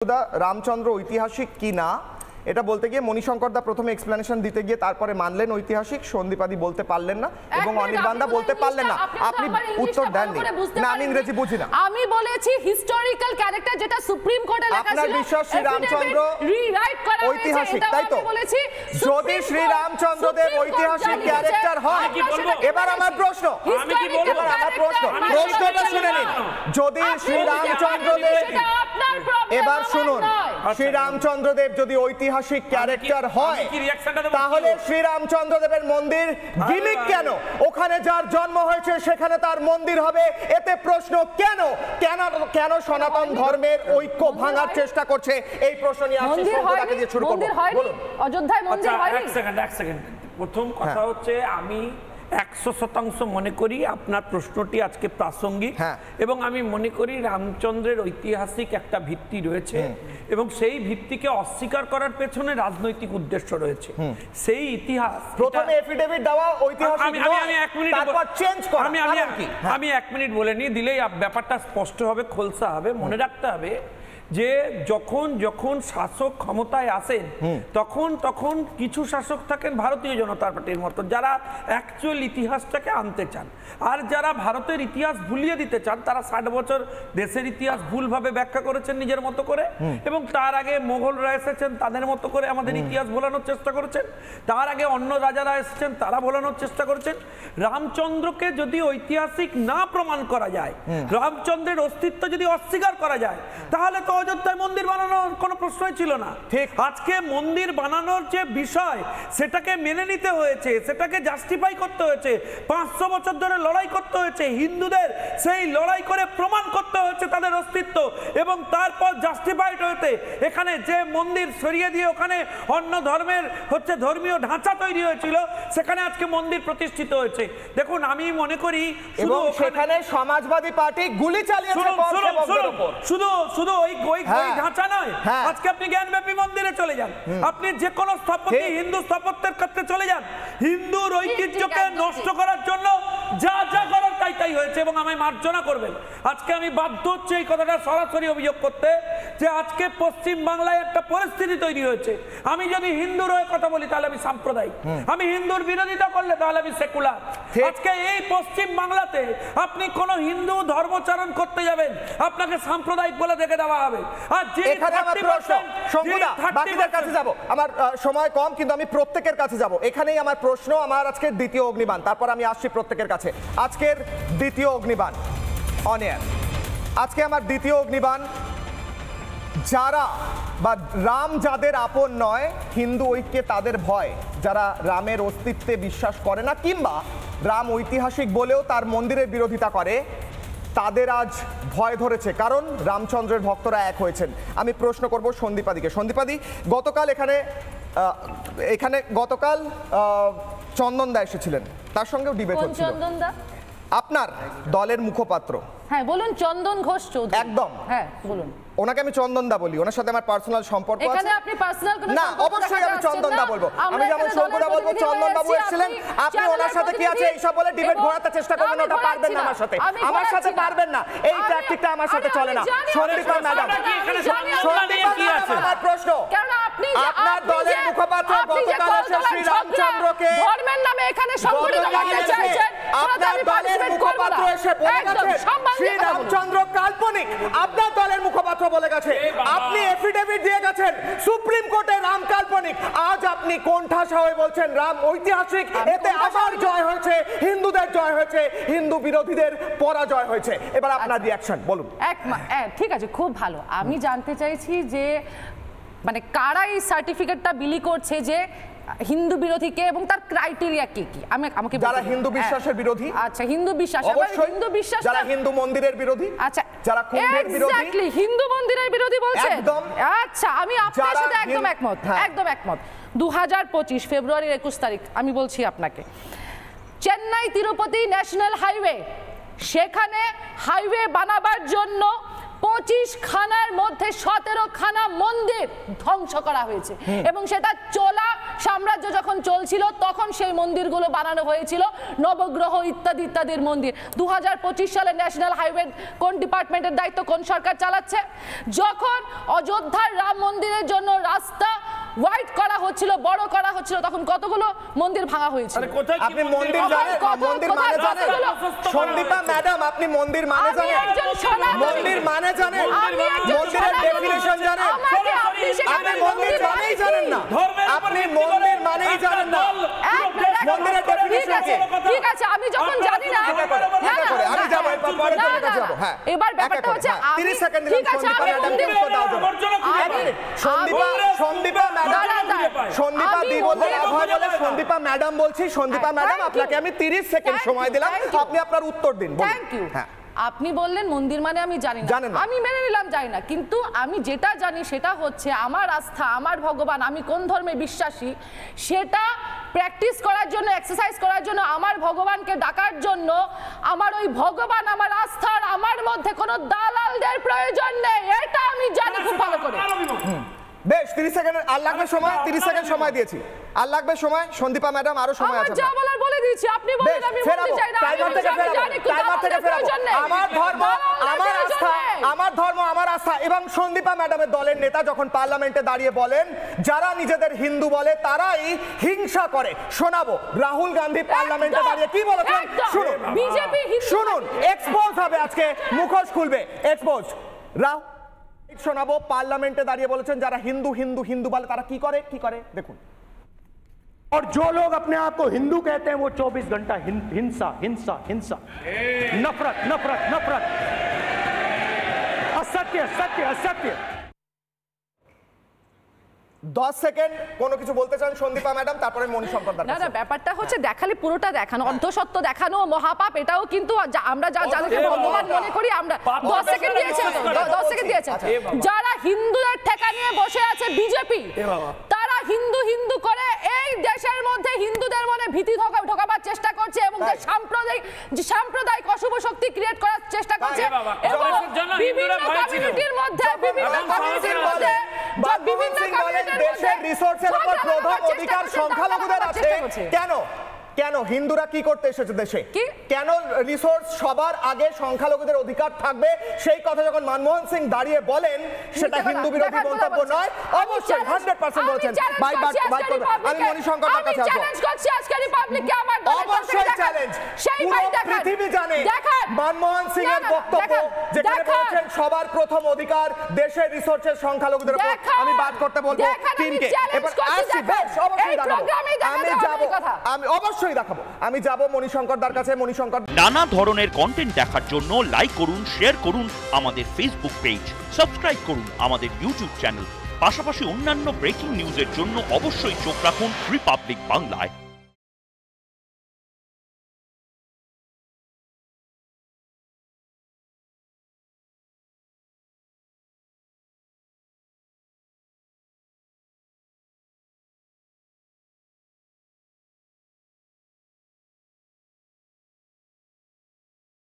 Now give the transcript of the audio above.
রামচন্দ্র ঐতিহাসিক কি না এটা বলতে গিয়ে মণিশঙ্কর দা প্রথমে এক্সপ্লেনেশন দিতে গিয়ে তারপরে মানলেন ঐতিহাসিক, সন্দীপাদি বলতে পারলেন না এবং অনির্বাণ দা বলতে পারলেন না। আপনি উত্তর দেননি। না, আমি ইংরেজি বুঝি না। আমি বলেছি হিস্টোরিক্যাল ক্যারেক্টার, যেটা সুপ্রিম কোর্টে লেখা ছিল। আপনার বিশ্বাস শ্রী রামচন্দ্র ঐতিহাসিক, তাই তো? যদি শ্রী রামচন্দ্র দেব ঐতিহাসিক ক্যারেক্টার হয়, এবার আমার প্রশ্ন, প্রশ্নটা শুনে নিন। যদি শ্রী রামচন্দ্র দেব, এবার শুনুন, শ্রী রামচন্দ্র দেব যদি ঐতিহাসিক ক্যারেক্টার হয়, তাহলে শ্রী রামচন্দ্র দেবের মন্দির গিমিক কেন? ওখানে যার জন্ম হয়েছে সেখানে তার মন্দির হবে, এতে প্রশ্ন কেন? কেন কেন সনাতন ধর্মের ঐক্য ভাঙার চেষ্টা করছে? এই প্রশ্ন নিয়ে আসছি, সঙ্গদাকে দিয়ে শুরু করব। বলুন। অযোধ্যায় মন্দির হয়নি। এক সেকেন্ড। প্রথম কথা হচ্ছে, আমি 100% মনে করি আপনার প্রশ্নটি আজকে প্রাসঙ্গিক, এবং আমি মনে করি রামচন্দ্রের ঐতিহাসিক একটা ভিত্তি রয়েছে এবং সেই ভিত্তিকে অস্বীকার করার পেছনে রাজনৈতিক উদ্দেশ্য রয়েছে। সেই ইতিহাস প্রথমে এফিডেভিট দেওয়া ঐতিহাসিক, আমি 1 মিনিট তারপর চেঞ্জ করা। আমি 1 মিনিট বলে নিই, দিলেই ব্যাপারটা স্পষ্ট হবে, খোলসা হবে। মনে রাখতে হবে যে যখন যখন শাসক ক্ষমতায় আসেন তখন কিছু শাসক থাকেন ভারতীয় জনতা পার্টির মতো, যারা অ্যাকচুয়াল ইতিহাসটাকে আনতে চান, আর যারা ভারতের ইতিহাস ভুলিয়ে দিতে চান, তারা 60 বছর দেশের ইতিহাস ভুলভাবে ব্যাখ্যা করেছেন নিজের মতো করে, এবং তার আগে মোগলরা এসেছেন তাদের মতো করে আমাদের ইতিহাস ভোলানোর চেষ্টা করেছেন, তার আগে অন্য রাজারা এসেছেন তারা ভোলানোর চেষ্টা করেছেন। রামচন্দ্রকে যদি ঐতিহাসিক না প্রমাণ করা যায়, রামচন্দ্রের অস্তিত্ব যদি অস্বীকার করা যায়, তাহলে তো অযোধ্যায় মন্দির বানানোর কোনো প্রশ্নই ছিল না। ঠিক আজকে মন্দির বানানোর যে বিষয়, সেটাকে মেনে নিতে হয়েছে, সেটাকে জাস্টিফাই করতে হয়েছে, 500 বছর ধরে লড়াই করতে হয়েছে হিন্দুদের, সেই লড়াই করে প্রমাণ করতে হয়েছে তাদের অস্তিত্ব, এবং তারপর জাস্টিফাইড হয়েছে এখানে যে মন্দির সরিয়ে দিয়ে ওখানে অন্য ধর্মের ধর্মীয় ঢাঁচা তৈরি হয়েছিল, সেখানে আজকে মন্দির প্রতিষ্ঠিত হয়েছে। দেখুন, আমি মনে করি সেখানে সমাজবাদী পার্টি গুলি চালিয়েছে শুধু ওই ঢাঁচা নয়। আজকে আপনি জ্ঞানব্যাপী মন্দিরে চলে যান, আপনি যে কোনো স্থাপত্য, হিন্দু স্থাপত্যের ক্ষেত্রে চলে যান, হিন্দুর ঐতিহ্যকে নষ্ট করার জন্য যা যা করার তাই হয়েছে, এবং আমায় মার্জনা করবেন। আজকে আমি বাধ্য হচ্ছে এই কথাটা সরাসরি অভিযোগ করতে, যে আজকে পশ্চিম বাংলায় একটা পরিস্থিতি তৈরি হয়েছে, আমি যদি হিন্দুর হয়ে কথা বলি তাহলে আমি সাম্প্রদায়িক, আমি হিন্দুর বিরোধিতা করলে তাহলে আমি সেকুলার। আজকে এই পশ্চিম বাংলাতে আপনি কোন হিন্দু ধর্মচারণ করতে যাবেন, আপনাকে সাম্প্রদায়িক বলে দেখে দেওয়া হবে। আর যে বাকিদের কাছে যাব, আমার সময় কম, কিন্তু আমি প্রত্যেকের কাছে যাব। এখানেই আমার প্রশ্ন, আমার আজকের দ্বিতীয় অগ্নিবাণ, তারপর আমি আসছি প্রত্যেকের কাছে। আজকের দ্বিতীয় অগ্নিবাণ অন এয়ার। আজকে আমার দ্বিতীয় অগ্নিবাণ, যারা বা রাম যাদের আপন নয়, হিন্দু ঐক্যে তাদের ভয়, যারা রামের অস্তিত্বে বিশ্বাস করে না, কিংবা রাম ঐতিহাসিক বলেও তার মন্দিরের বিরোধিতা করে, তাদের আজ ভয় ধরেছে, কারণ রামচন্দ্রের ভক্তরা এক হয়েছেন। আমি প্রশ্ন করব সন্দীপাদিকে। সন্দীপাদি, গতকাল গতকাল চন্দন দা এসেছিলেন, তার সঙ্গেও ডিবেট হচ্ছিল। আপনার দলের মুখপাত্র, হ্যাঁ বলুন, চন্দন ঘোষ চৌধুরী। একদম, হ্যাঁ বলুন। ওনাকে আমি চন্দন দা বলি, ওনার সাথে আমার পার্সোনাল সম্পর্ক আছে। এখানে আপনি পার্সোনাল কোনো না, অবশ্যই আমি চন্দন দা বলবো। আমি যেমন শঙ্কুদা বলবো, চন্দন বাবু এসেছিলেন, আপনি ওনার সাথে কি আছে এইসব বলে ডিবেট ঘোরাতে চেষ্টা করবেন, ওটা পারবেন না আমার সাথে পারবেন না, এই ট্যাকটিকটা আমার সাথে চলে না। সন্দীপা ম্যাডাম, আমার প্রশ্ন, আপনার দলের মুখপাত্র গতকাল এসে শ্রী রামচন্দ্রকে ধর্মের নামে এখানে সংগঠিত করতে চাইছেন, আপনার দলের মুখপাত্র এসে বলে গেছে শ্রী রামচন্দ্র কাল্পনিক, আপনার দলের মুখপাত্র বলে গেছে, আপনি এফিডেভিট দিয়ে গেছেন সুপ্রিম কোর্টে রাম কাল্পনিক, আজ আপনি কোণঠাসা হয়ে বলছেন রাম ঐতিহাসিক, এতে আবার জয় হয়েছে, হিন্দুদের জয় হয়েছে, হিন্দু বিরোধীদের পরাজয় হয়েছে। এবার আপনার রিঅ্যাকশন বলুন। ঠিক আছে, খুব ভালো। আমি জানতে চাইছি যে মানে কারা এই সার্টিফিকেটটা বিলি করছে যে হিন্দু বিরোধী কে, এবং তার ক্রাইটেরিয়া কি কি? আমাকে যারা হিন্দু বিশ্বাসের বিরোধী, আচ্ছা হিন্দু বিশ্বাস, হিন্দু বিশ্বাস, যারা হিন্দু মন্দিরের বিরোধী, আচ্ছা যারা কুম্ভের বিরোধী, এক্স্যাক্টলি হিন্দু মন্দিরের বিরোধী বলছেন, একদম। আচ্ছা, আমি আপনার সাথে একদম একমত, একদম একমত। 2025 ফেব্রুয়ারির 21 তারিখ আমি বলছি আপনাকে, চেন্নাই তিরুপতি ন্যাশনাল হাইওয়ে, সেখানে হাইওয়ে বানাবার জন্য 25 খানার মধ্যে 17 খানা মন্দির ধ্বংস করা হয়েছে, এবং সেটা চোলা সাম্রাজ্য যখন চলছিল তখন সেই মন্দিরগুলো বানানো হয়েছিল, নবগ্রহ ইত্যাদি ইত্যাদির মন্দির। 2025 সালে ন্যাশনাল হাইওয়ে কোন ডিপার্টমেন্টের দায়িত্ব কোন সরকার চালাচ্ছে? যখন অযোধ্যার রাম মন্দিরের জন্য রাস্তা ওয়াইড করা হচ্ছিল, বড় করা হচ্ছিল, তখন কতগুলো মন্দির ভাঙা হয়েছিল। আপনি মন্দির জানেন? মন্দির মানে জানেন? সন্দীপা ম্যাডাম, আপনি মন্দির মানে জানেন? মন্দির মানে জানেন? মন্দিরের ডেফিনিশন জানেন? আপনি মন্দির মানেই জানেন না? আপনি মন্দির মানেই জানেন না? মন্দিরের ডেফিনিশন কি? ঠিক আছে, আমি যখন জানি না, আমি যাব পরে চলে যাব। হ্যাঁ, এবার ব্যাপারটা হচ্ছে 30 সেকেন্ড দিলাম সন্দীপা ম্যাডামকে উত্তর দাও। সন্দীপা ম্যাডাম, সন্দীপা দি বলতে লাভ হয় বলে সন্দীপা ম্যাডাম বলছি। সন্দীপা ম্যাডাম, আপনাকে আমি 30 সেকেন্ড সময় দিলাম, আপনি আপনার উত্তর দিন। Thank you. আপনি বললেন মন্দির মানে আমি জানি না, আমি মেনে নিলাম জানি না, কিন্তু আমি যেটা জানি সেটা হচ্ছে আমার আস্থা, আমার ভগবান, আমি কোন ধর্মে বিশ্বাসী সেটা প্র্যাকটিস করার জন্য, এক্সারসাইজ করার জন্য, আমার ভগবানকে ডাকার জন্য, আমার ওই ভগবান, আমার আস্থার, আমার মধ্যে কোনো দালালদের প্রয়োজন নেই, এটা আমি জানি খুব ভালো করে। বেশ, 30 সেকেন্ড আর লাগবে সময়, 30 সেকেন্ড সময় দিয়েছি, আর লাগবে সময়। সন্দীপা ম্যাডাম আরো সময় আছে। আমার যা বলার বলে দিয়েছি, আপনি বলেন আমি বলতে চাই না। টাইমার থেকে ফেরাবো। আমার ধর্ম, আমার আস্থা, আমার ধর্ম, আমার আস্থা। এবং সন্দীপা ম্যাডামের দলের নেতা যখন পার্লামেন্টে দাঁড়িয়ে বলেন যারা নিজেদের হিন্দু বলে তারাই হিংসা করে, শোনাবো রাহুল গান্ধী পার্লামেন্টে দাঁড়িয়ে কি বলেছেন শুনুন। বিজেপি শুনুন, এক্সপোজ হবে আজকে, মুখোশ খুলবে, এক্সপোজ। রাহুল শোনাবো, পার্লামেন্টে দাঁড়িয়ে বলেছেন যারা হিন্দু হিন্দু হিন্দু বলে তারা কি করে, কি করে দেখুন। और जो लोग अपने आप को हिंदू कहते हैं वो 24 घंटा हिंसा हिंसा हिंसा, नफरत नफरत नफरत, असत्य सत्य असत्य। 10 সেকেন্ড কোনো কিছু বলতে চান সন্দীপা ম্যাডাম, তারপরে মণিশঙ্কর দা। না না, ব্যাপারটা হচ্ছে দেখালে পুরোটা দেখানো, অর্ধসত্য দেখানো মহাপাপ, এটাও কিন্তু আমরা যাদেরকে ভগবান মনে করি আমরা। 10 সেকেন্ড দিয়েছেন, 10 সেকেন্ড দিয়েছেন। যারা হিন্দুদের ঠেকা নিয়ে বসে আছে বিজেপি, তারা হিন্দু হিন্দু করে এই দেশের মধ্যে হিন্দুদের মনে ভীতি ঢোকাবার চেষ্টা করছে এবং সাম্প্রদায়িক অশুভ শক্তি ক্রিয়েট করার চেষ্টা করছে এবং বিভিন্ন কমিউনিটির মধ্যে দেশের রিসোর্সের উপর প্রধান অধিকার সংখ্যালঘুদের আছে। কেন কেন হিন্দুরা কি করতে এসেছে দেশে? কেন রিসোর্স সবার আগে সংখ্যালঘুদের অধিকার থাকবে সেই কথা যখন মনমোহন সিং দাঁড়িয়ে বলেন সেটা হিন্দু বিরোধী মন্তব্য নয়? অবশ্যই 100% বলেছেন। আমি মণিশঙ্কর দার কাছে আসবো। চ্যালেঞ্জ করছি আজকে রিপাবলিককে, আমার অবশ্যই চ্যালেঞ্জ। পুরো পৃথিবী জানে মনমোহন সিং এর বক্তব্য যেখানে বলেছেন সবার প্রথম অধিকার দেশের রিসোর্সের সংখ্যালঘুদের উপর। আমি বাদ করতে বলবো টিমকে। এবার আসছি, বেশ অবশ্যই দেখাবো, আমি যাব, আমি অবশ্যই দেখাবো, আমি যাব মণিশঙ্কর দার কাছে। মণিশঙ্কর, নানা ধরনের কন্টেন্ট দেখার জন্য লাইক করুন, শেয়ার করুন আমাদের ফেসবুক পেজ, সাবস্ক্রাইব করুন আমাদের ইউটিউব চ্যানেল। পাশাপাশি অন্যান্য ব্রেকিং নিউজের জন্য অবশ্যই চোখ রাখুন রিপাবলিক বাংলায়।